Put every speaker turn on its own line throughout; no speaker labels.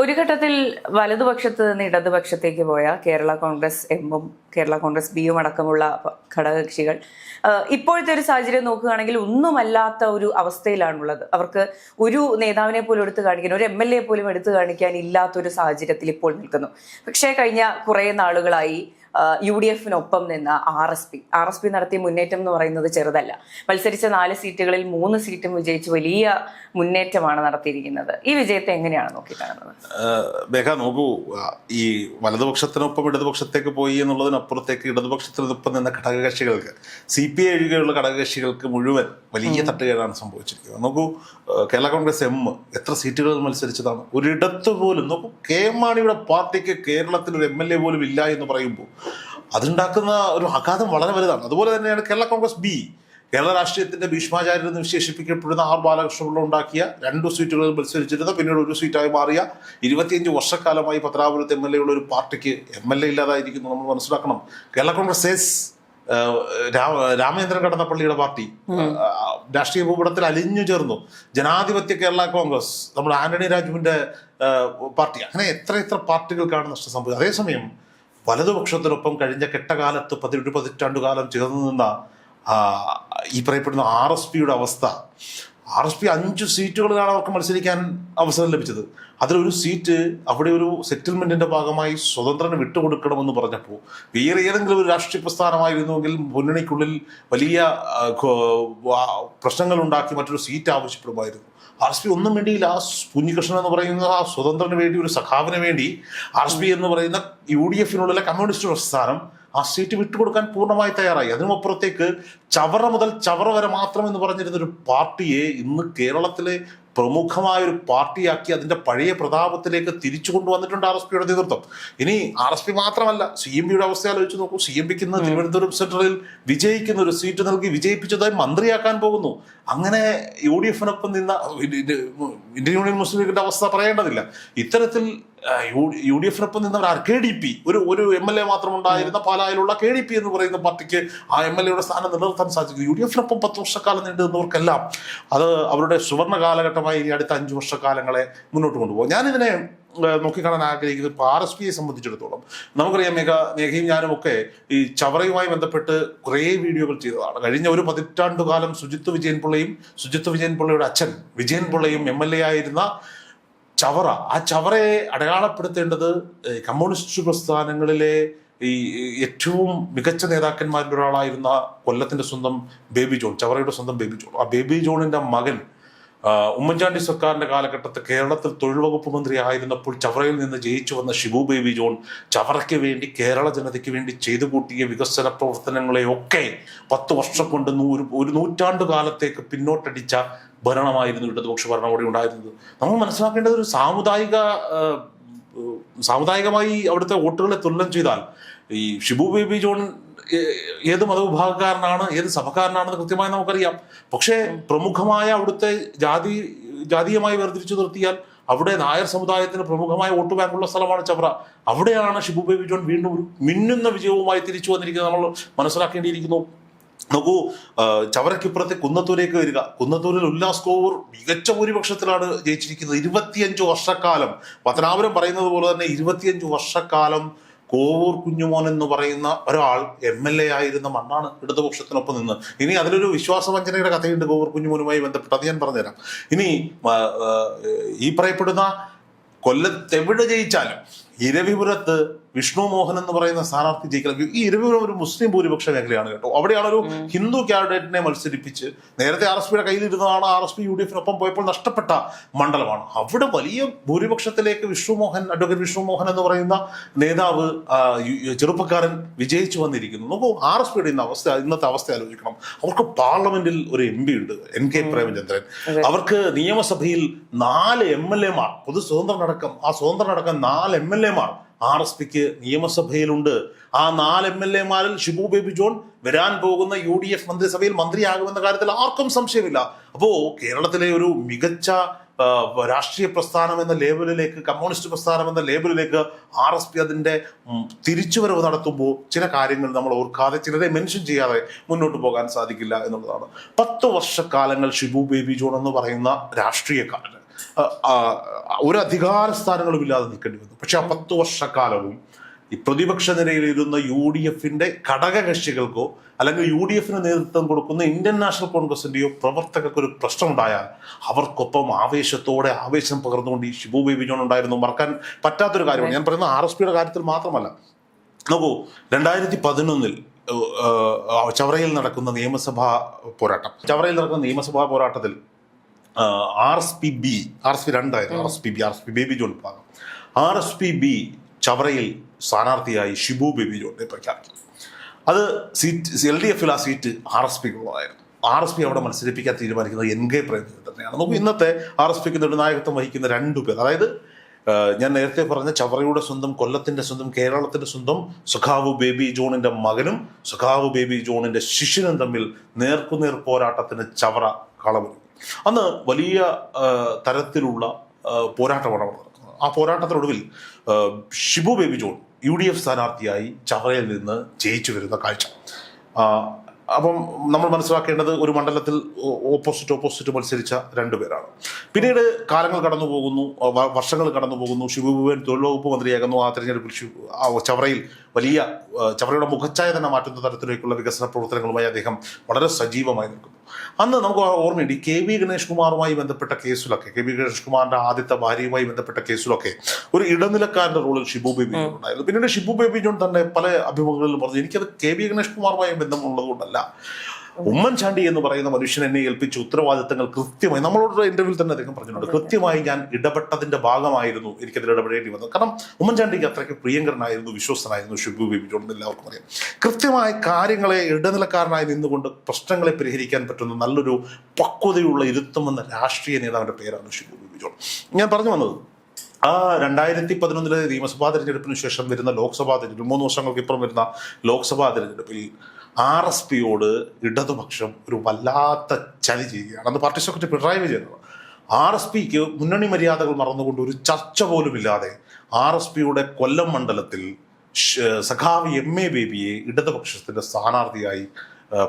ഒരു ഘട്ടത്തിൽ വലതുപക്ഷത്ത് നിന്ന് ഇടതുപക്ഷത്തേക്ക് പോയ കേരള കോൺഗ്രസ് എമ്മും കേരള കോൺഗ്രസ് ബിയും അടക്കമുള്ള ഘടകകക്ഷികൾ ഇപ്പോഴത്തെ ഒരു സാഹചര്യം നോക്കുകയാണെങ്കിൽ ഒന്നുമല്ലാത്ത ഒരു അവസ്ഥയിലാണുള്ളത്. അവർക്ക് ഒരു നേതാവിനെ പോലും എടുത്തു കാണിക്കാൻ, ഒരു MLA പോലും എടുത്തു കാണിക്കാൻ ഇല്ലാത്തൊരു സാഹചര്യത്തിൽ ഇപ്പോൾ നിൽക്കുന്നു. പക്ഷേ കഴിഞ്ഞ കുറേ നാളുകളായി UDF-നൊപ്പം നിന്ന RSP നടത്തിയ മുന്നേറ്റം എന്ന് പറയുന്നത് ചെറുതല്ല. മത്സരിച്ച 4 സീറ്റുകളിൽ 3 സീറ്റും വിജയിച്ച് വലിയ മുന്നേറ്റമാണ് നടത്തിയിരിക്കുന്നത്. ഈ വിജയത്തെ എങ്ങനെയാണ് നോക്കിക്കാണുന്നത്?
ബേഖ നോക്കൂ, ഈ വലതുപക്ഷത്തിനൊപ്പം ഇടതുപക്ഷത്തേക്ക് പോയി എന്നുള്ളതിനപ്പുറത്തേക്ക് ഇടതുപക്ഷത്തിനൊപ്പം നിന്ന ഘടകകക്ഷികൾക്ക് CPI ഒഴികെയുള്ള ഘടകകക്ഷികൾക്ക് മുഴുവൻ വലിയ തട്ടുകേടാണ് സംഭവിച്ചിരിക്കുന്നത്. നോക്കൂ, കേരള കോൺഗ്രസ് എം എത്ര സീറ്റുകൾ മത്സരിച്ചതാണ്? ഒരിടത്ത് പോലും നോക്കൂ, KM മാണിയുടെ പാർട്ടിക്ക് കേരളത്തിൽ ഒരു MLA പോലും ഇല്ല എന്ന് പറയുമ്പോൾ അതുണ്ടാക്കുന്ന ഒരു ആഘാതം വളരെ വലുതാണ്. അതുപോലെ തന്നെയാണ് കേരള കോൺഗ്രസ് ബി. കേരള രാഷ്ട്രീയത്തിന്റെ ഭീഷ്മാചാര്യൻ എന്ന് വിശേഷിപ്പിക്കപ്പെടുന്ന R ബാലകൃഷ്ണപിള്ള ഉണ്ടാക്കിയ 2 സീറ്റുകളിൽ മത്സരിച്ചിരുന്ന, പിന്നീട് 1 സീറ്റായി മാറിയ 25 വർഷക്കാലമായി പത്തനാപുരത്ത് MLA ഉള്ള ഒരു പാർട്ടിക്ക് MLA ഇല്ലാതായിരിക്കുന്നു. നമ്മൾ മനസ്സിലാക്കണം. കേരള കോൺഗ്രസ് എസ് രാമചന്ദ്രൻ കടന്നപ്പള്ളിയുടെ പാർട്ടി രാഷ്ട്രീയ ഭൂപടത്തിൽ അലിഞ്ഞു ചേർന്നു. ജനാധിപത്യ കേരള കോൺഗ്രസ്, നമ്മുടെ ആന്റണി രാജുവിന്റെ പാർട്ടി, അങ്ങനെ എത്ര പാർട്ടികൾക്കാണ് നഷ്ടം സംഭവിച്ചത്. അതേസമയം വലതുപക്ഷത്തിനൊപ്പം കഴിഞ്ഞ കെട്ടകാലത്ത് 18 പതിറ്റാണ്ടുകാലം ചേർന്ന് നിന്ന ഈ പറയപ്പെടുന്ന RSPയുടെ അവസ്ഥ, RSP 5 സീറ്റുകളിലാണ് അവർക്ക് മത്സരിക്കാൻ അവസരം ലഭിച്ചത്. അതിലൊരു സീറ്റ് അവിടെ ഒരു സെറ്റിൽമെന്റിന്റെ ഭാഗമായി സ്വതന്ത്രന് വിട്ടുകൊടുക്കണമെന്ന് പറഞ്ഞപ്പോൾ വേറെ ഏതെങ്കിലും ഒരു രാഷ്ട്രീയ പ്രസ്ഥാനമായിരുന്നുവെങ്കിൽ മുന്നണിക്കുള്ളിൽ വലിയ പ്രശ്നങ്ങൾ ഉണ്ടാക്കി മറ്റൊരു സീറ്റ് ആവശ്യപ്പെടുമായിരുന്നു. RSP ഒന്നും വേണ്ടിയില്ല. കുഞ്ഞികൃഷ്ണൻ എന്ന് പറയുന്ന ആ സ്വതന്ത്രന് വേണ്ടി, ഒരു സഖാവിന് വേണ്ടി RSP എന്ന് പറയുന്ന UDF-നുള്ള കമ്മ്യൂണിസ്റ്റ് പ്രസ്ഥാനം ആ സീറ്റ് വിട്ടുകൊടുക്കാൻ പൂർണ്ണമായി തയ്യാറായി. അതിനുമപ്പുറത്തേക്ക് ചവറ മുതൽ ചവറ വരെ മാത്രം എന്ന് പറഞ്ഞിരുന്ന ഒരു പാർട്ടിയെ ഇന്ന് കേരളത്തിലെ പ്രമുഖമായ ഒരു പാർട്ടിയാക്കി അതിന്റെ പഴയ പ്രതാപത്തിലേക്ക് തിരിച്ചു കൊണ്ടുവന്നിട്ടുണ്ട് RSPയുടെ നേതൃത്വം. ഇനി RSP മാത്രമല്ല, CMBയുടെ അവസ്ഥ ആലോചിച്ച് നോക്കൂ. CMBക്ക് ഇന്ന് തിരുവനന്തപുരം സെൻട്രലിൽ വിജയിക്കുന്ന ഒരു സീറ്റ് നൽകി വിജയിപ്പിച്ചതായി മന്ത്രിയാക്കാൻ പോകുന്നു. അങ്ങനെ UDF-നൊപ്പം നിന്ന ഇന്ത്യൻ യൂണിയൻ മുസ്ലിം ലീഗിന്റെ അവസ്ഥ പറയേണ്ടതില്ല. ഇത്തരത്തിൽ UDF-നൊപ്പം നിന്നവർ KDP, ഒരു MLA മാത്രം ഉണ്ടായിരുന്ന പാലായിലുള്ള KDP എന്ന് പറയുന്ന പാർട്ടിക്ക് ആ MLA-യുടെ സ്ഥാനം നിലനിർത്താൻ സാധിക്കും. UDF-നൊപ്പം 10 വർഷക്കാലം നീണ്ടു നിന്നവർക്കെല്ലാം അത് അവരുടെ സുവർണ കാലഘട്ടമായി ഈ അടുത്ത 5 വർഷക്കാലങ്ങളെ മുന്നോട്ട് കൊണ്ടുപോകും. ഞാനിതിനെ നോക്കിക്കാണാൻ ആഗ്രഹിക്കുന്നത് ഇപ്പോൾ RSPയെ സംബന്ധിച്ചിടത്തോളം നമുക്കറിയാം, മേഘയും ഞാനും ഒക്കെ ഈ ചവറയുമായി ബന്ധപ്പെട്ട് കുറേ വീഡിയോകൾ ചെയ്തതാണ്. കഴിഞ്ഞ ഒരു പതിറ്റാണ്ടുകാലം സുജിത്ത് വിജയൻപിള്ളയുടെ അച്ഛൻ വിജയൻപിള്ളയും MLA ആയിരുന്ന ചവറ, ആ ചവറയെ അടയാളപ്പെടുത്തേണ്ടത് കമ്മ്യൂണിസ്റ്റ് പ്രസ്ഥാനങ്ങളിലെ ഈ ഏറ്റവും മികച്ച നേതാക്കന്മാരിൽ ഒരാളായിരുന്ന കൊല്ലത്തിന്റെ സ്വന്തം ബേബി ജോൺ, ചവറയുടെ സ്വന്തം ബേബി ജോൺ. ആ ബേബി ജോണിന്റെ മകൻ ഉമ്മൻചാണ്ടി സർക്കാരിന്റെ കാലഘട്ടത്തിൽ കേരളത്തിൽ തൊഴിൽ വകുപ്പ് മന്ത്രി ആയിരുന്നപ്പോൾ ചവറയിൽ നിന്ന് ജയിച്ചു വന്ന ഷിബു ബേബി ജോൺ ചവറയ്ക്ക് വേണ്ടി, കേരള ജനതയ്ക്ക് വേണ്ടി ചെയ്തു കൂട്ടിയ വികസന പ്രവർത്തനങ്ങളെയൊക്കെ 10 വർഷം കൊണ്ട് ഒരു നൂറ്റാണ്ടു കാലത്തേക്ക് പിന്നോട്ടടിച്ച ഭരണമായിരുന്നു ഇടതുപക്ഷ ഭരണം അവിടെ ഉണ്ടായിരുന്നത്. നമ്മൾ മനസ്സിലാക്കേണ്ടത് ഒരു സാമുദായികമായി അവിടുത്തെ വോട്ടുകളെ തുലനം ചെയ്താൽ ഈ ഷിബു ബേബി ജോൺ ഏത് മതവിഭാഗക്കാരനാണ്, ഏത് സഭക്കാരനാണെന്ന് കൃത്യമായി നമുക്കറിയാം. പക്ഷേ പ്രമുഖമായ അവിടുത്തെ ജാതീയമായി വേർതിരിച്ചു നിർത്തിയാൽ അവിടെ നായർ സമുദായത്തിന് പ്രമുഖമായ വോട്ട് ബാങ്കുള്ള സ്ഥലമാണ് ചവറ. അവിടെയാണ് ഷിബു ബേബി ജോൺ വീണ്ടും ഒരു മിന്നുന്ന വിജയവുമായി തിരിച്ചു വന്നിരിക്കുന്നത്. നമ്മൾ മനസ്സിലാക്കേണ്ടിയിരിക്കുന്നു. നോക്കൂ, ചവറയ്ക്കിപ്പുറത്തെ കുന്നത്തൂരേക്ക് വരിക. കുന്നത്തൂരിൽ ഉല്ലാസ് കോവൂർ മികച്ച ഭൂരിപക്ഷത്തിലാണ് ജയിച്ചിരിക്കുന്നത്. 25 വർഷക്കാലം, പത്തനാപുരം പറയുന്നത് പോലെ തന്നെ 25 വർഷക്കാലം കോവൂർ കുഞ്ഞുമോൻ എന്ന് പറയുന്ന ഒരാൾ MLA ആയിരുന്ന മണ്ണാണ് ഇടതുപക്ഷത്തിനൊപ്പം നിന്ന്. ഇനി അതിലൊരു വിശ്വാസവഞ്ചനയുടെ കഥയുണ്ട് കോവൂർ കുഞ്ഞുമോനുമായി ബന്ധപ്പെട്ട്, അത് ഞാൻ പറഞ്ഞുതരാം. ഇനി ഈ പറയപ്പെടുന്ന കൊല്ലത്ത് എവിടെ ജയിച്ചാലും ഇരവിപുരത്ത് വിഷ്ണു മോഹൻ എന്ന് പറയുന്ന സ്ഥാനാർത്ഥി ജയിക്കണം. ഈ ഇരവിപുരം ഒരു മുസ്ലിം ഭൂരിപക്ഷ മേഖലയാണ് കേട്ടോ. അവിടെയാണ് ഒരു ഹിന്ദു കാൻഡിഡേറ്റിനെ മത്സരിപ്പിച്ച് നേരത്തെ RSPയുടെ കയ്യിലിരുന്നതാണ്. RSP UDF-നൊപ്പം പോയപ്പോൾ നഷ്ടപ്പെട്ട മണ്ഡലമാണ്. അവിടെ വലിയ ഭൂരിപക്ഷത്തിലേക്ക് അഡ്വക്കേറ്റ് വിഷ്ണു മോഹൻ എന്ന് പറയുന്ന നേതാവ്, ചെറുപ്പക്കാരൻ വിജയിച്ചു വന്നിരിക്കുന്നു. നോക്കൂ, RSPയുടെ ഇന്നത്തെ അവസ്ഥ ആലോചിക്കണം. അവർക്ക് പാർലമെന്റിൽ ഒരു MP ഉണ്ട്, NK പ്രേമചന്ദ്രൻ. അവർക്ക് നിയമസഭയിൽ 4 MLA-മാർ, പൊതു സ്വതന്ത്രനടക്കം 4 MLA-മാർ RSPക്ക് നിയമസഭയിലുണ്ട്. ആ 4 MLA-മാരിൽ ഷിബു ബേബി ജോൺ വരാൻ പോകുന്ന UDF മന്ത്രിസഭയിൽ മന്ത്രിയാകുമെന്ന കാര്യത്തിൽ ആർക്കും സംശയമില്ല. അപ്പോ കേരളത്തിലെ ഒരു മികച്ച രാഷ്ട്രീയ പ്രസ്ഥാനം എന്ന ലേബലിലേക്ക്, കമ്മ്യൂണിസ്റ്റ് പ്രസ്ഥാനം എന്ന ലേബലിലേക്ക് RSP അതിന്റെ തിരിച്ചുവരവ് നടത്തുമ്പോൾ ചില കാര്യങ്ങൾ നമ്മൾ ഓർക്കാതെ, ചിലരെ മെൻഷൻ ചെയ്യാതെ മുന്നോട്ട് പോകാൻ സാധിക്കില്ല എന്നുള്ളതാണ്. 10 വർഷക്കാലങ്ങൾ ഷിബു ബേബി ജോൺ എന്ന് പറയുന്ന രാഷ്ട്രീയക്കാരന് ഒരു അധികാര സ്ഥാനങ്ങളും ഇല്ലാതെ നിൽക്കേണ്ടി വന്നു. പക്ഷെ ആ 10 വർഷക്കാലവും ഈ പ്രതിപക്ഷ നിരയിലിരുന്ന UDFന്റെ ഘടകകക്ഷികൾക്കോ അല്ലെങ്കിൽ UDFന് നേതൃത്വം കൊടുക്കുന്ന ഇന്ത്യൻ നാഷണൽ കോൺഗ്രസിന്റെയോ പ്രവർത്തകർക്ക് ഒരു പ്രശ്നമുണ്ടായാൽ അവർക്കൊപ്പം ആവേശം പകർന്നുകൊണ്ട് ഈ ഷിബു ബേബി ജോൺ ഉണ്ടായിരുന്നു. മറക്കാൻ പറ്റാത്തൊരു കാര്യമാണ്. ഞാൻ പറയുന്നത് RSPയുടെ കാര്യത്തിൽ മാത്രമല്ല. നോക്കൂ, 2011 ചവറയിൽ നടക്കുന്ന നിയമസഭാ പോരാട്ടത്തിൽ RSPB 2 ബേബി ജോൺ വിഭാഗം RSPB ചവറയിൽ സ്ഥാനാർത്ഥിയായി ഷിബു ബേബി ജോണിനെ പ്രഖ്യാപിച്ചു. അത് LDFൽ ആ സീറ്റ് RSPക്കുള്ളതായിരുന്നു. RSP അവിടെ മത്സരിപ്പിക്കാൻ തീരുമാനിക്കുന്നത് NK പ്രേമചന്ദ്രൻ തന്നെയാണ്. നമുക്ക് ഇന്നത്തെ RSPക്ക് നെടുനായകത്വം വഹിക്കുന്ന 2 പേർ, അതായത് ഞാൻ നേരത്തെ പറഞ്ഞ ചവറയുടെ സ്വന്തം, കൊല്ലത്തിന്റെ സ്വന്തം, കേരളത്തിന്റെ സ്വന്തം സഖാവ് ബേബി ജോണിന്റെ മകനും സഖാവ് ബേബി ജോണിന്റെ ശിഷ്യനും തമ്മിൽ നേർക്കുനേർ പോരാട്ടത്തിന് ചവറ കളമൊരുങ്ങി. അന്ന് വലിയ തരത്തിലുള്ള പോരാട്ടമാണ് അവിടെ നടക്കുന്നത്. ആ പോരാട്ടത്തിനൊടുവിൽ ഷിബു ബേബി ജോൺ UDF സ്ഥാനാർത്ഥിയായി ചവറയിൽ നിന്ന് ജയിച്ചു വരുന്ന കാഴ്ച. അപ്പം നമ്മൾ മനസ്സിലാക്കേണ്ടത് ഒരു മണ്ഡലത്തിൽ ഓപ്പോസിറ്റ് മത്സരിച്ച 2 പേരാണ്. പിന്നീട് കാലങ്ങൾ കടന്നു പോകുന്നു, വർഷങ്ങൾ കടന്നു പോകുന്നു. ഷിബു ബേബി തൊഴിൽ വകുപ്പ് മന്ത്രിയാകുന്നു. ആ തെരഞ്ഞെടുപ്പിൽ ചവറയിൽ ചവറയുടെ മുഖച്ഛായ തന്നെ മാറ്റുന്ന തരത്തിലേക്കുള്ള വികസന പ്രവർത്തനങ്ങളുമായി അദ്ദേഹം വളരെ സജീവമായി നിൽക്കുന്നു. അന്ന് നമുക്ക് ഓർമ്മയുണ്ട്, ഈ KV ഗണേഷ് കുമാറുമായി ബന്ധപ്പെട്ട കേസിലൊക്കെ, KV ഗണേഷ് കുമാറിന്റെ ആദ്യത്തെ ഭാര്യയുമായി ബന്ധപ്പെട്ട കേസിലൊക്കെ ഒരു ഇടനിലക്കാരന്റെ റോളിൽ ഷിബു ബേബി ജോൺ ഉണ്ടായിരുന്നു. പിന്നീട് ഷിബു ബേബി ജോൺ തന്നെ പല അഭിമുഖങ്ങളിലും പറഞ്ഞു, എനിക്കത് KV ഗണേഷ് കുമാറുമായി ബന്ധമുള്ളത് കൊണ്ടല്ല, ഉമ്മൻചാണ്ടി എന്ന് പറയുന്ന മനുഷ്യൻ എന്നെ ഏൽപ്പിച്ച ഉത്തരവാദിത്തങ്ങൾ കൃത്യമായി, നമ്മളോട് ഇന്റർവ്യൂവിൽ തന്നെ അദ്ദേഹം പറഞ്ഞിട്ടുണ്ട്, കൃത്യമായി ഞാൻ ഇടപെട്ടതിന്റെ ഭാഗമായിരുന്നു എനിക്കതിൽ ഇടപെടേണ്ടി വന്നത്. കാരണം ഉമ്മൻചാണ്ടിക്ക് അത്രയ്ക്ക് പ്രിയങ്കരനായിരുന്നു, വിശ്വസ്തനായിരുന്നു ഷിബു ബേബി ജോൺ എന്ന് എല്ലാവർക്കും അറിയാം. കൃത്യമായ കാര്യങ്ങളെ ഇടനിലക്കാരനായി നിന്നുകൊണ്ട് പ്രശ്നങ്ങളെ പരിഹരിക്കാൻ പറ്റുന്ന നല്ലൊരു പക്വതയുള്ള ഇരുത്തമെന്ന രാഷ്ട്രീയ നേതാവിന്റെ പേരാണ് ഷിബു ബേബി ജോൺ. ഞാൻ പറഞ്ഞു വന്നത്, ആ 2011 നിയമസഭാ തെരഞ്ഞെടുപ്പിന് ശേഷം വരുന്ന ലോക്സഭാ തെരഞ്ഞെടുപ്പ്, 3 വർഷങ്ങൾക്ക് ഇപ്പുറം വരുന്ന ലോക്സഭാ തെരഞ്ഞെടുപ്പിൽ RSPയോട് ഇടതുപക്ഷം ഒരു വല്ലാത്ത ചതി ചെയ്യുകയാണ്. അന്ന് പാർട്ടി സെക്രട്ടറി പിണറായി വിജയനാണ്. RSPക്ക് മുന്നണി മര്യാദകൾ മറന്നുകൊണ്ട് ഒരു ചർച്ച പോലും ഇല്ലാതെ RSPയുടെ കൊല്ലം മണ്ഡലത്തിൽ സഖാവ് MA ബേബിയെ ഇടതുപക്ഷത്തിന്റെ സ്ഥാനാർത്ഥിയായി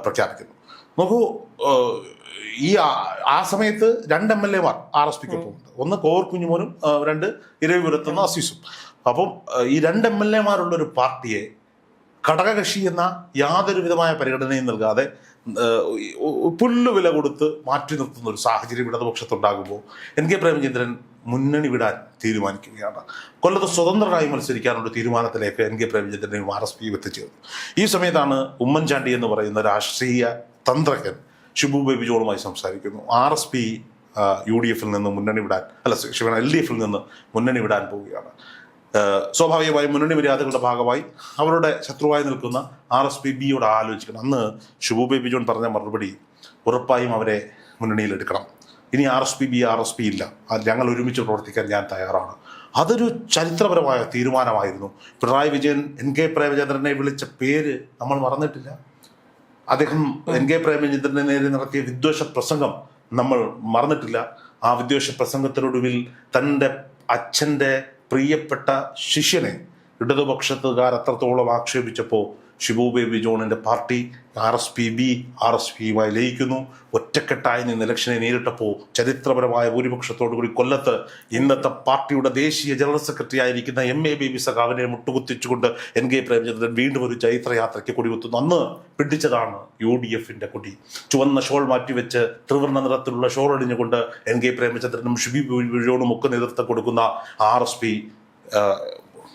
പ്രഖ്യാപിക്കുന്നു. നോക്കൂ, ആ സമയത്ത് 2 MLA-മാർ RSPക്കൊപ്പം ഉണ്ട്. ഒന്ന് കോവൂർ കുഞ്ഞുമോനും 2 ഇരവിപുരത്തുനിന്ന് അസീസും. അപ്പം ഈ 2 MLA-മാരുള്ള ഒരു പാർട്ടിയെ ഘടകകക്ഷി എന്ന യാതൊരു വിധമായ പരിഗണനയും നൽകാതെ പുല്ലുവില കൊടുത്ത് മാറ്റി നിർത്തുന്ന ഒരു സാഹചര്യം ഇടതുപക്ഷത്തുണ്ടാകുമ്പോൾ NK പ്രേമചന്ദ്രൻ മുന്നണി വിടാൻ തീരുമാനിക്കുകയാണ്. കൊല്ലത്ത് സ്വതന്ത്രരായി മത്സരിക്കാനുള്ള തീരുമാനത്തിലേക്ക് NK പ്രേമചന്ദ്രനെയും RSPയും എത്തിച്ചേർന്നു. ഈ സമയത്താണ് ഉമ്മൻചാണ്ടി എന്ന് പറയുന്ന രാഷ്ട്രീയ തന്ത്രജ്ഞൻ ഷിബു ബേബി ജോണുമായി സംസാരിക്കുന്നു. RSP UDFൽ നിന്ന് മുന്നണി വിടാൻ, LDFൽ നിന്ന് മുന്നണി വിടാൻ പോവുകയാണ്. സ്വാഭാവികമായും മുന്നണി മര്യാദകളുടെ ഭാഗമായി അവരുടെ ശത്രുവായി നിൽക്കുന്ന RSPBയോട് ആലോചിക്കണം. അന്ന് ഷിബു ബേബി ജോൺ പറഞ്ഞ മറുപടി, ഉറപ്പായും അവരെ മുന്നണിയിലെടുക്കണം, ഇനി RSP ഇല്ല, ഞങ്ങൾ ഒരുമിച്ച് പ്രവർത്തിക്കാൻ ഞാൻ തയ്യാറാണ്. അതൊരു ചരിത്രപരമായ തീരുമാനമായിരുന്നു. പിണറായി വിജയൻ NK പ്രേമചന്ദ്രനെ വിളിച്ച പേര് നമ്മൾ മറന്നിട്ടില്ല. അദ്ദേഹം NK പ്രേമചന്ദ്രനെ നേരെ നടത്തിയ വിദ്വേഷ പ്രസംഗം നമ്മൾ മറന്നിട്ടില്ല. ആ വിദ്വേഷ പ്രസംഗത്തിനൊടുവിൽ തൻ്റെ അച്ഛൻ്റെ പ്രിയപ്പെട്ട ശിഷ്യനെ ഇടതുപക്ഷത്തുകാർ അത്രത്തോളം ആക്ഷേപിച്ചപ്പോൾ ഷിബു ബേബി ജോണിന്റെ പാർട്ടി RSPയുമായി ലയിക്കുന്നു. ഒറ്റക്കെട്ടായി നിന്ന് ഇലക്ഷനെ നേരിട്ടപ്പോൾ ചരിത്രപരമായ ഭൂരിപക്ഷത്തോടുകൂടി കൊല്ലത്ത് ഇന്നത്തെ പാർട്ടിയുടെ ദേശീയ ജനറൽ സെക്രട്ടറി ആയിരിക്കുന്ന MA ബേബി സഖാവിനെ മുട്ടുകുത്തിച്ചുകൊണ്ട് NK പ്രേമചന്ദ്രൻ വീണ്ടും ഒരു ചൈത്രയാത്രയ്ക്ക് കൊടികുത്തുന്നു. അന്ന് പിടിച്ചതാണ് UDFന്റെ കൊടി. ചുവന്ന ഷോൾ മാറ്റിവെച്ച് ത്രിവർണ്ണ നിറത്തിലുള്ള ഷോൾ അണിഞ്ഞുകൊണ്ട് NK പ്രേമചന്ദ്രനും ഷിബു ബേബി ജോണും ഒക്കെ നേതൃത്വം കൊടുക്കുന്ന RSP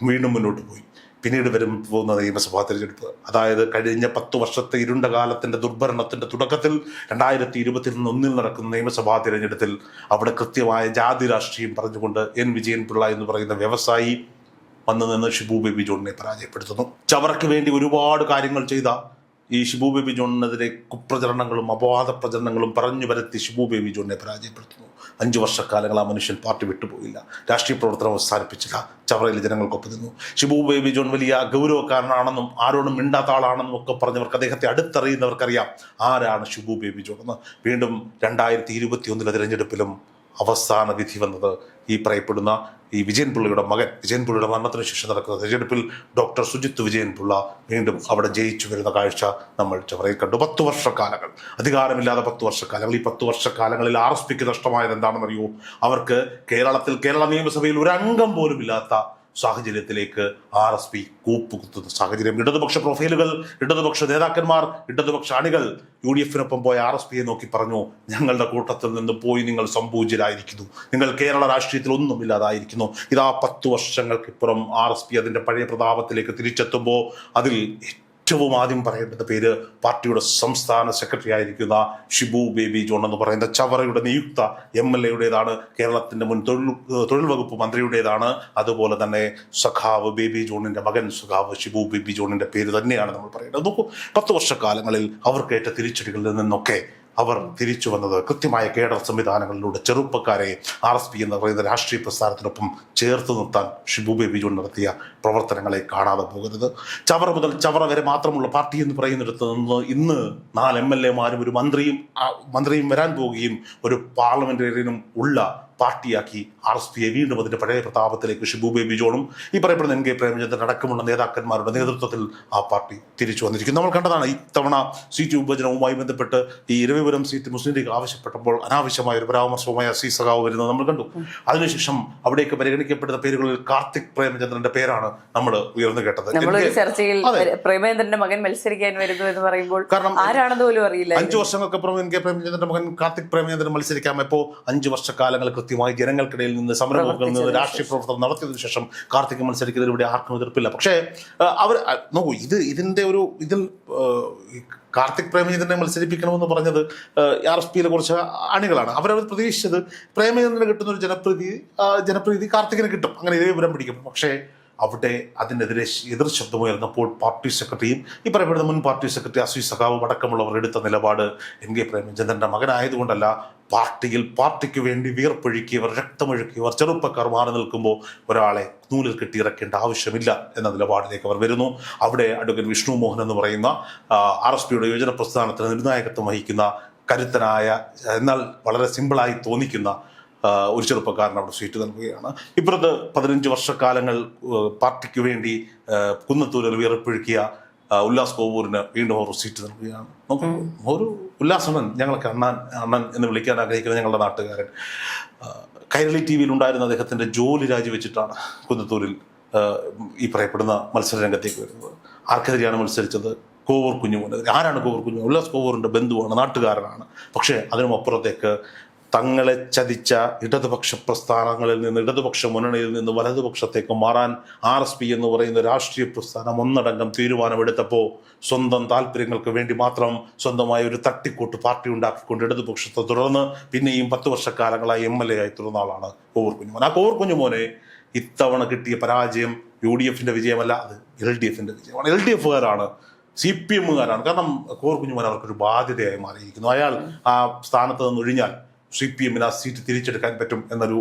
വീണ്ടും മുന്നോട്ട് പോയി. പിന്നീട് പോകുന്ന നിയമസഭാ തെരഞ്ഞെടുപ്പ്, അതായത് കഴിഞ്ഞ 10 വർഷത്തെ ഇരുണ്ട കാലത്തിന്റെ ദുർഭരണത്തിന്റെ തുടക്കത്തിൽ 2021 നടക്കുന്ന നിയമസഭാ തെരഞ്ഞെടുപ്പിൽ അവിടെ കൃത്യമായ ജാതി രാഷ്ട്രീയം പറഞ്ഞുകൊണ്ട് വിജയൻ പിള്ള എന്ന് പറയുന്ന വ്യവസായി വന്നു നിന്ന് ഷിബു ബേബി ജോണിനെ പരാജയപ്പെടുത്തുന്നു. ചവറയ്ക്ക് വേണ്ടി ഒരുപാട് കാര്യങ്ങൾ ചെയ്ത ഈ ഷിബു ബേബി ജോണിനെതിരെ കുപ്രചരണങ്ങളും അപവാദ പ്രചരണങ്ങളും പറഞ്ഞു വരത്തി ഷിബു ബേബി ജോണിനെ പരാജയപ്പെടുത്തുന്നു. 5 വർഷക്കാലങ്ങൾ ആ മനുഷ്യൻ പാർട്ടി വിട്ടുപോയില്ല, രാഷ്ട്രീയ പ്രവർത്തനം അവസാനിപ്പിച്ചില്ല, ചവറയിലെ ജനങ്ങൾക്കൊപ്പം നിന്നു. ഷിബു ബേബി ജോൺ വലിയ ഗൗരവക്കാരനാണെന്നും ആരോടും മിണ്ടാത്ത ആളാണെന്നും ഒക്കെ പറഞ്ഞവർക്ക്, അദ്ദേഹത്തെ അടുത്തറിയുന്നവർക്കറിയാം ആരാണ് ഷിബു ബേബി ജോൺ എന്ന്. വീണ്ടും 2021 തെരഞ്ഞെടുപ്പിലും അവസാന വിധി വന്നത് ഈ പറയപ്പെടുന്ന ഈ വിജയൻ പിള്ളയുടെ മകൻ, വിജയൻ പിള്ളയുടെ മരണത്തിന് ശേഷം നടക്കുന്ന തെരഞ്ഞെടുപ്പിൽ ഡോക്ടർ സുജിത്ത് വിജയൻ പിള്ള വീണ്ടും അവിടെ ജയിച്ചു വരുന്ന കാഴ്ച നമ്മൾ ചവറയിൽ കണ്ടു. 10 വർഷക്കാലങ്ങൾ അധികാരമില്ലാതെ 10 വർഷക്കാലങ്ങൾ. ഈ 10 വർഷക്കാലങ്ങളിൽ RSPക്ക് നഷ്ടമായത് എന്താണെന്നറിയോ? അവർക്ക് കേരള നിയമസഭയിൽ ഒരു അംഗം പോലും ഇല്ലാത്ത സാഹചര്യത്തിലേക്ക് RSP കൂപ്പുകുത്തുന്ന സാഹചര്യം. ഇടതുപക്ഷ പ്രൊഫൈലുകൾ, ഇടതുപക്ഷ നേതാക്കന്മാർ, ഇടതുപക്ഷ അണികൾ UDFനൊപ്പം പോയ RSPയെ നോക്കി പറഞ്ഞു, ഞങ്ങളുടെ കൂട്ടത്തിൽ നിന്ന് പോയി നിങ്ങൾ സംപൂജ്യരായിരിക്കുന്നു, നിങ്ങൾ കേരള രാഷ്ട്രീയത്തിൽ ഒന്നുമില്ലാതായിരിക്കുന്നു. ഇതാ 10 വർഷങ്ങൾക്കിപ്പുറം RSP അതിന്റെ പഴയ പ്രതാപത്തിലേക്ക് തിരിച്ചെത്തുമ്പോൾ അതിൽ ഏറ്റവും ആദ്യം പറയേണ്ടത് പേര് പാർട്ടിയുടെ സംസ്ഥാന സെക്രട്ടറി ആയിരിക്കുന്ന ഷിബു ബേബി ജോൺ എന്ന് പറയുന്ന ചവറയുടെ നിയുക്ത MLA-യുടേതാണ്. കേരളത്തിന്റെ മുൻ തൊഴിൽ വകുപ്പ് മന്ത്രിയുടേതാണ്. അതുപോലെ തന്നെ സഖാവ് ബേബി ജോണിന്റെ മകൻ സഖാവ് ഷിബു ബേബി ജോണിന്റെ പേര് തന്നെയാണ് നമ്മൾ പറയേണ്ടത്. നോക്കൂ, 10 വർഷക്കാലങ്ങളിൽ അവർക്കേറ്റ തിരിച്ചടികളിൽ നിന്നൊക്കെ അവർ തിരിച്ചു വന്നത് കൃത്യമായ കേഡർ സംവിധാനങ്ങളിലൂടെ ചെറുപ്പക്കാരെ RSP എന്ന് പറയുന്ന രാഷ്ട്രീയ പ്രസ്ഥാനത്തിനൊപ്പം ചേർത്ത് നിർത്താൻ ഷിബു ബേബി ജോൺ നടത്തിയ പ്രവർത്തനങ്ങളെ കാണാതെ പോകരുത്. ചവറ മുതൽ ചവറ വരെ മാത്രമുള്ള പാർട്ടി എന്ന് പറയുന്നിടത്ത് നിന്ന് ഇന്ന് 4 MLA-മാരും ഒരു മന്ത്രിയും വരാൻ പോവുകയും ഒരു പാർലമെന്റേറിയനും ഉള്ള പാർട്ടിയാക്കി RSPയെ വീണ്ടും അതിന്റെ പഴയ പ്രതാപത്തിലേക്ക് ഷിബു ബേബി ജോണും ഈ പറയപ്പെടുന്ന NK പ്രേമചന്ദ്രൻ അടക്കമുള്ള നേതാക്കന്മാരുടെ നേതൃത്വത്തിൽ ആ പാർട്ടി തിരിച്ചു വന്നിരിക്കുന്നു. നമ്മൾ കണ്ടതാണ് ഇത്തവണ സീറ്റ് വിഭജനവുമായി ബന്ധപ്പെട്ട് ഈ ഇരവിപുരം സീറ്റ് മുസ്ലിം ലീഗ് ആവശ്യപ്പെട്ടപ്പോൾ അനാവശ്യമായ ഒരു പരാമർശവുമായി അസീസ് സഖാവ് വരുന്നത് നമ്മൾ കണ്ടു. അതിനുശേഷം അവിടേക്ക് പരിഗണിക്കപ്പെടുന്ന പേരുകളിൽ കാർത്തിക് പ്രേമചന്ദ്രന്റെ പേരാണ് നമ്മൾ ഉയർന്നു കേട്ടത്.
ചർച്ചയിൽ പ്രേമചന്ദ്രന്റെ മകൻ മത്സരിക്കാൻ വരുന്നു എന്ന് പറയുമ്പോൾ കാരണം ആരാണെന്ന് പോലും അറിയില്ല.
5 വർഷങ്ങൾക്കപ്പുറം NK പ്രേമചന്ദ്രന്റെ മകൻ കാർത്തിക് പ്രേമചന്ദ്രൻ മത്സരിക്കാം. ഇപ്പോൾ 5 വർഷക്കാലങ്ങൾ കൃത്യമായി ജനങ്ങൾക്കിടയിൽ നിന്ന് സമരമുഖങ്ങളിൽ നിന്ന് രാഷ്ട്രീയ പ്രവർത്തനം നടത്തിയതിനു ശേഷം കാർത്തിക് മത്സരിക്കുന്നതിലൂടെ ആർക്കും എതിർപ്പില്ല. പക്ഷേ അവർ നോക്കൂ, ഇതിന്റെ ഒരു ഇതിൽ കാർത്തിക് പ്രേമചന്ദ്രനെ മത്സരിപ്പിക്കണമെന്ന് പറഞ്ഞത് RSPയിലെ കുറച്ച് അണികളാണ്. അവരത് പ്രതീക്ഷിച്ചത് പ്രേമചന്ദ്രന് കിട്ടുന്ന ഒരു ജനപ്രീതി കാർത്തികിന് കിട്ടും, അങ്ങനെ ഇരവിപുരം പിടിക്കും. പക്ഷേ അവിടെ അതിനെതിരെ എതിർ ശബ്ദമുയർന്നപ്പോൾ പാർട്ടി സെക്രട്ടറിയും ഈ പറയപ്പെടുന്ന മുൻ പാർട്ടി സെക്രട്ടറി അസീസ് സഖാവും അടക്കമുള്ളവർ എടുത്ത നിലപാട് NK പ്രേമചന്ദ്രന്റെ മകനായതുകൊണ്ടല്ല, പാർട്ടിക്ക് വേണ്ടി വിയർപ്പൊഴുക്കിയവർ, രക്തമൊഴുക്കിയവർ, ചെറുപ്പക്കാർ മാറി നിൽക്കുമ്പോൾ ഒരാളെ നൂലിൽ കെട്ടിയിറക്കേണ്ട ആവശ്യമില്ല എന്ന നിലപാടിലേക്ക് അവർ വരുന്നു. അവിടെ അഡ്വക്കേറ്റ് വിഷ്ണു മോഹൻ എന്ന് പറയുന്ന RSPയുടെ യുവജന പ്രസ്ഥാനത്തിന് നിർണായകത്വം വഹിക്കുന്ന കരുത്തനായ എന്നാൽ വളരെ സിമ്പിളായി തോന്നിക്കുന്ന ഒരു ചെറുപ്പക്കാരന് അവിടെ സീറ്റ് നൽകുകയാണ്. ഇപ്പുറത്ത് 15 വർഷക്കാലങ്ങൾ പാർട്ടിക്ക് വേണ്ടി കുന്നത്തൂരിൽ വിയർപ്പൊഴുക്കിയ ഉല്ലാസ് കോവൂരിന് വീണ്ടും ഒരു സീറ്റ് നൽകുകയാണ്. ഒരു ഉല്ലാസമൻ, ഞങ്ങൾക്ക് അണ്ണൻ എന്ന് വിളിക്കാൻ ആഗ്രഹിക്കുന്ന ഞങ്ങളുടെ നാട്ടുകാരൻ, കൈരളി TV-യിൽ ഉണ്ടായിരുന്ന അദ്ദേഹത്തിന്റെ ജോലി രാജിവെച്ചിട്ടാണ് കുന്നത്തൂരിൽ ഈ പറയപ്പെടുന്ന മത്സര രംഗത്തേക്ക് വരുന്നത്. ആർക്കെതിരെയാണ് മത്സരിച്ചത്? കോവൂർ കുഞ്ഞുമോൻ. ആരാണ് കോവൂർ കുഞ്ഞുമോൻ? ഉല്ലാസ് കോവൂറിന്റെ ബന്ധുവാണ്, നാട്ടുകാരനാണ്. പക്ഷേ അതിനും അപ്പുറത്തേക്ക് തങ്ങളെ ചതിച്ച ഇടതുപക്ഷ പ്രസ്ഥാനങ്ങളിൽ നിന്ന്, ഇടതുപക്ഷ മുന്നണിയിൽ നിന്ന് വലതുപക്ഷത്തേക്ക് മാറാൻ RSP എന്ന് പറയുന്ന രാഷ്ട്രീയ പ്രസ്ഥാനം ഒന്നടങ്കം തീരുമാനമെടുത്തപ്പോൾ സ്വന്തം താല്പര്യങ്ങൾക്ക് വേണ്ടി മാത്രം സ്വന്തമായ ഒരു തട്ടിക്കൂട്ട് പാർട്ടി ഉണ്ടാക്കിക്കൊണ്ട് ഇടതുപക്ഷത്തെ തുടർന്ന് പിന്നെയും 10 വർഷക്കാലങ്ങളായി MLA ആയി തുടർന്ന ആളാണ് കോവൂർ കുഞ്ഞുമോൻ. ആ കോവൂർ കുഞ്ഞുമോനെ ഇത്തവണ കിട്ടിയ പരാജയം UDFന്റെ വിജയമല്ല, അത് LDFന്റെ വിജയമാണ്. LDFകാരാണ്, CPM-കാരാണ്. കാരണം കോവൂർ കുഞ്ഞുമോൻ അവർക്കൊരു ബാധ്യതയായി മാറിയിരിക്കുന്നു. അയാൾ ആ സ്ഥാനത്ത് നിന്ന് ഒഴിഞ്ഞാൽ CPM-ന് ആ സീറ്റ് തിരിച്ചെടുക്കാൻ പറ്റും എന്നൊരു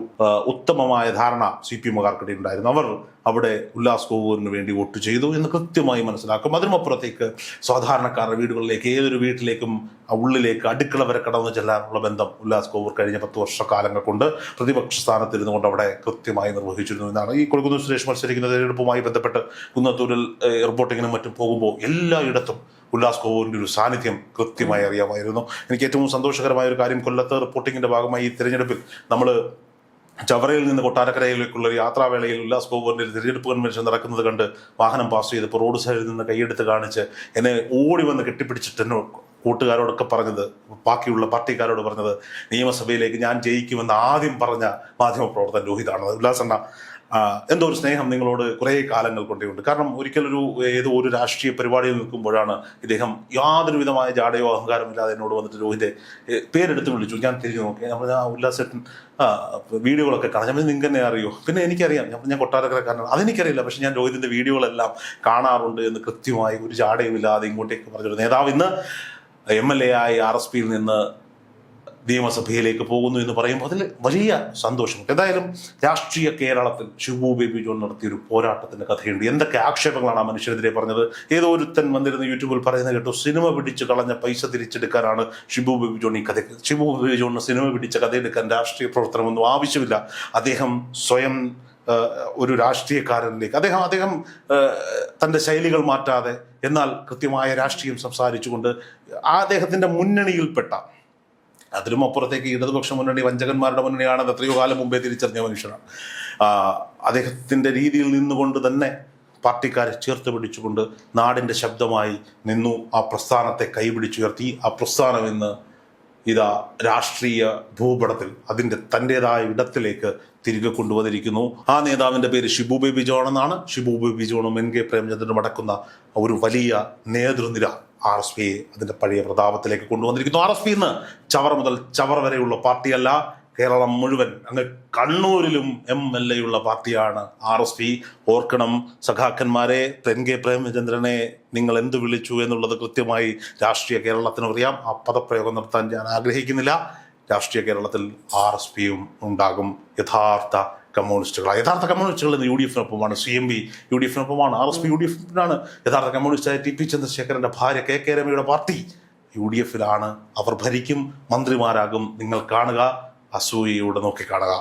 ഉത്തമമായ ധാരണ CPM-കാർക്കിടയിൽ ഉണ്ടായിരുന്നു. അവർ അവിടെ ഉല്ലാസ് കോവൂരിന് വേണ്ടി വോട്ട് ചെയ്തു എന്ന് കൃത്യമായി മനസ്സിലാക്കും. അതിനുമപ്പുറത്തേക്ക് സാധാരണക്കാരുടെ വീടുകളിലേക്ക്, ഏതൊരു വീട്ടിലേക്കും ഉള്ളിലേക്ക് അടുക്കള വരെ കടന്നു ചെല്ലാനുള്ള ബന്ധം ഉല്ലാസ് കോവൂർ കഴിഞ്ഞ 10 വർഷക്കാലങ്ങൾ കൊണ്ട് പ്രതിപക്ഷ സ്ഥാനത്തിരുന്നു കൊണ്ട് അവിടെ കൃത്യമായി നിർവഹിച്ചിരുന്നു എന്നാണ്. ഈ കൊടിക്കുന്നിൽ സുരേഷ് മത്സരിക്കുന്ന തെരഞ്ഞെടുപ്പുമായി ബന്ധപ്പെട്ട് കുന്നത്തൂരിൽ റിപ്പോർട്ടിങ്ങിനും മറ്റും പോകുമ്പോൾ എല്ലായിടത്തും ഉല്ലാസ് കോവൂരിന്റെ ഒരു സാന്നിധ്യം കൃത്യമായി അറിയാമായിരുന്നു. എനിക്ക് ഏറ്റവും സന്തോഷകരമായ ഒരു കാര്യം, കൊല്ലത്ത് റിപ്പോർട്ടിങ്ങിന്റെ ഭാഗമായി ഈ തെരഞ്ഞെടുപ്പിൽ നമ്മൾ ചവറയിൽ നിന്ന് കൊട്ടാരക്കരയിലേക്കുള്ള ഒരു യാത്രാവേളയിൽ ഉല്ലാസ് കോവൂരിന്റെ തിരഞ്ഞെടുപ്പ് കൺവെൻഷൻ നടക്കുന്നത് കണ്ട് വാഹനം പാസ് ചെയ്തപ്പോൾ റോഡ് സൈഡിൽ നിന്ന് കൈയെടുത്ത് കാണിച്ച് എന്നെ ഓടി വന്ന് കെട്ടിപ്പിടിച്ചിട്ട് എന്നെ കൂട്ടുകാരോടൊക്കെ പറഞ്ഞത്, ബാക്കിയുള്ള പാർട്ടിക്കാരോട് പറഞ്ഞത്, നിയമസഭയിലേക്ക് ഞാൻ ജയിക്കുമെന്ന് ആദ്യം പറഞ്ഞ മാധ്യമപ്രവർത്തകൻ രോഹിതാണ്. ഉല്ലാസണ്ണ, എന്തോ ഒരു സ്നേഹം നിങ്ങളോട് കുറേ കാലങ്ങൾ കൊണ്ടേയുണ്ട്. കാരണം ഏതോ ഒരു രാഷ്ട്രീയ പരിപാടിയിൽ നിൽക്കുമ്പോഴാണ് ഇദ്ദേഹം യാതൊരു വിധമായ ജാടയോ അഹങ്കാരമില്ലാതെ എന്നോട് വന്നിട്ട് രോഹിന്റെ പേരെടുത്ത് വിളിച്ചു. ഞാൻ തിരിഞ്ഞു നോക്കി, നമ്മൾ ആ ഉല്ലാസേട്ടൻ വീഡിയോകളൊക്കെ കാണാം. ഞാൻ നിങ്ങൾക്ക് തന്നെ അറിയോ? പിന്നെ എനിക്കറിയാം, ഞാൻ കൊട്ടാരക്കരക്കാരനാണ്, അതെനിക്കറിയില്ല, പക്ഷെ ഞാൻ രോഹിതിന്റെ വീഡിയോകളെല്ലാം കാണാറുണ്ട് എന്ന് കൃത്യമായി ഒരു ജാടയും ഇല്ലാതെ ഇങ്ങോട്ടേക്ക് പറഞ്ഞൊരു നേതാവ് ഇന്ന് MLA ആയി RSPയിൽ നിന്ന് നിയമസഭയിലേക്ക് പോകുന്നു എന്ന് പറയുമ്പോൾ അതിൽ വലിയ സന്തോഷമുണ്ട്. എന്തായാലും രാഷ്ട്രീയ കേരളത്തിൽ ഷിബു ബേബി ജോൺ നടത്തിയൊരു പോരാട്ടത്തിന്റെ കഥയുണ്ട്. എന്തൊക്കെ ആക്ഷേപങ്ങളാണ് ആ മനുഷ്യനെതിരെ പറഞ്ഞത്. ഏതോ ഒരുത്തൻ വന്നിരുന്ന യൂട്യൂബിൽ പറയുന്നത് കേട്ടു, സിനിമ പിടിച്ച് കളഞ്ഞ പൈസ തിരിച്ചെടുക്കാനാണ് ഷിബു ബേബി ജോൺ ഈ കഥ. ഷിബു ബേബി ജോണിന് സിനിമ പിടിച്ച കഥയെടുക്കാൻ രാഷ്ട്രീയ പ്രവർത്തനമൊന്നും ആവശ്യമില്ല. അദ്ദേഹം സ്വയം ഒരു രാഷ്ട്രീയക്കാരനിലേക്ക് അദ്ദേഹം തൻ്റെ ശൈലികൾ മാറ്റാതെ എന്നാൽ കൃത്യമായ രാഷ്ട്രീയം സംസാരിച്ചുകൊണ്ട് അദ്ദേഹത്തിൻ്റെ മുന്നണിയിൽപ്പെട്ട, അതിലും അപ്പുറത്തേക്ക് ഇടതുപക്ഷ മുന്നണി വഞ്ചകന്മാരുടെ മുന്നണിയാണെന്ന് എത്രയോ കാലം മുമ്പേ തിരിച്ചറിഞ്ഞ മനുഷ്യനാണ്. അദ്ദേഹത്തിൻ്റെ രീതിയിൽ നിന്നുകൊണ്ട് തന്നെ പാർട്ടിക്കാരെ ചേർത്ത് പിടിച്ചുകൊണ്ട് നാടിൻ്റെ ശബ്ദമായി നിന്നു. ആ പ്രസ്ഥാനത്തെ കൈപിടിച്ചുയർത്തി. ആ പ്രസ്ഥാനം ഇന്ന് ഇതാ രാഷ്ട്രീയ ഭൂപടത്തിൽ തൻ്റെതായ ഇടത്തിലേക്ക് തിരികെ കൊണ്ടുവന്നിരിക്കുന്നു. ആ നേതാവിൻ്റെ പേര് ഷിബു ബേബി ജോൺ എന്നാണ്. ഷിബു ബേബി ജോണും NK പ്രേമചന്ദ്രനും അടക്കുന്ന ഒരു വലിയ നേതൃനിര RSPയെ അതിൻ്റെ പഴയ പ്രതാപത്തിലേക്ക് കൊണ്ടുവന്നിരിക്കുന്നു. RSP ഇന്ന് ചവറ മുതൽ ചവറ വരെയുള്ള പാർട്ടിയല്ല, കേരളം മുഴുവൻ അങ്ങ് കണ്ണൂരിലും MLA ഉള്ള പാർട്ടിയാണ് RSP. ഓർക്കണം സഖാക്കന്മാരെ, NK പ്രേമചന്ദ്രനെ നിങ്ങൾ എന്ത് വിളിച്ചു എന്നുള്ളത് കൃത്യമായി രാഷ്ട്രീയ കേരളത്തിന് അറിയാം. ആ പദപ്രയോഗം നടത്താൻ ഞാൻ ആഗ്രഹിക്കുന്നില്ല. രാഷ്ട്രീയ കേരളത്തിൽ RSPയും ഉണ്ടാകും. യഥാർത്ഥ കമ്മ്യൂണിസ്റ്റുകൾ ഇന്ന് UDFിനൊപ്പമാണ്. CMB UDFിനൊപ്പമാണ്. RSP UDFിനാണ്. യഥാർത്ഥ കമ്മ്യൂണിസ്റ്റായ TP ചന്ദ്രശേഖരന്റെ ഭാര്യ KK രമയുടെ പാർട്ടി UDFിലാണ്. അവർ ഭരിക്കും, മന്ത്രിമാരാകും. നിങ്ങൾ കാണുക, അസൂയയോടെ നോക്കിക്കാണുക.